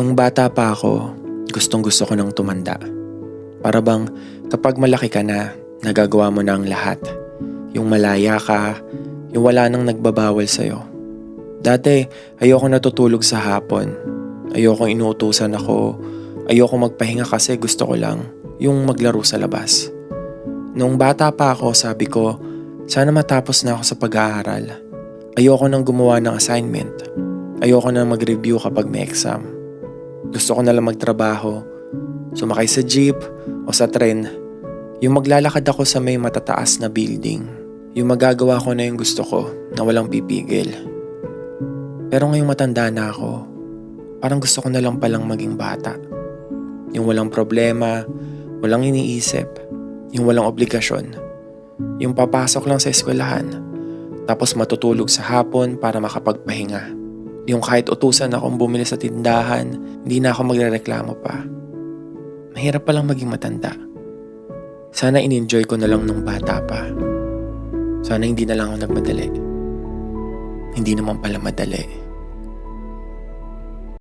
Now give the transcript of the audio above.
Nung bata pa ako, gustong-gusto ko ng tumanda. Para bang kapag malaki ka na, nagagawa mo na ang lahat. Yung malaya ka, yung wala nang nagbabawal sa'yo. Dati, ayoko natutulog sa hapon. Ayoko inuutusan ako. Ayoko magpahinga kasi gusto ko lang yung maglaro sa labas. Nung bata pa ako, sabi ko, sana matapos na ako sa pag-aaral. Ayoko nang gumawa ng assignment. Ayoko nang mag-review kapag may exam. Gusto ko na lang magtrabaho, sumakay sa jeep o sa tren, yung maglalakad ako sa may matataas na building, yung magagawa ko na yung gusto ko na walang pipigil. Pero ngayong matanda na ako, parang gusto ko na lang palang maging bata. Yung walang problema, walang iniisip, yung walang obligasyon, yung papasok lang sa eskwelahan, tapos matutulog sa hapon para makapagpahinga. Yung kahit utusan akong bumili sa tindahan, hindi na ako magrereklamo pa. Mahirap palang maging matanda. Sana in-enjoy ko na lang nung bata pa. Sana hindi na lang ako nagmadali. Hindi naman pala madali.